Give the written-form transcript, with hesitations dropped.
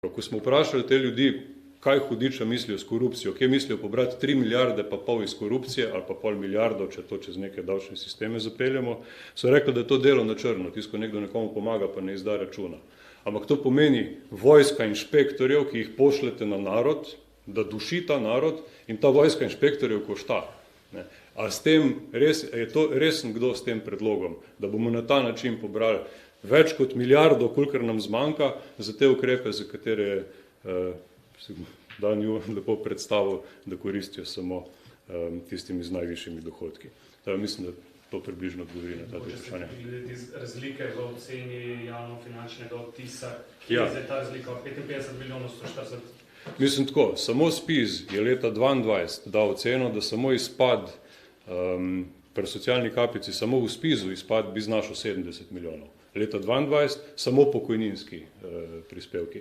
Ko smo vprašali te ljudi, kaj hudiča mislijo s korupcijo, kje mislijo pobrati 3 milijarde pa pol iz korupcije ali pa pol milijardo, če to čez neke davčne sisteme zapeljemo, so rekli, da je to delo na črno, tisto, ko nekdo nekomu pomaga, pa ne izda računa. Ampak to pomeni vojska inšpektorjev, ki jih pošljete na narod, da duši ta narod in ta vojska inšpektorjev košta. A s tem je to resen kdo s tem predlogom, da bomo na ta način pobrali več kot milijardo, kolikor nam zmanjka, za te ukrepe, za katere je Danju lepo predstavil, da koristijo samo tistimi z najvišjimi dohodki. Mislim, da to približno odgovori na ta vprašanja. Glede razlike v oceni javno-finančnega odtisa, kje je zdaj ta razlika od 55 milijonov 140? Mislim tako, samo SPIZ je leta 2022 dal oceno, da samo izpad pri socialni kapici, samo v SPIZ-u izpad bi znašal 70 milijonov. Leta 2022 samo pokojninski prispevki.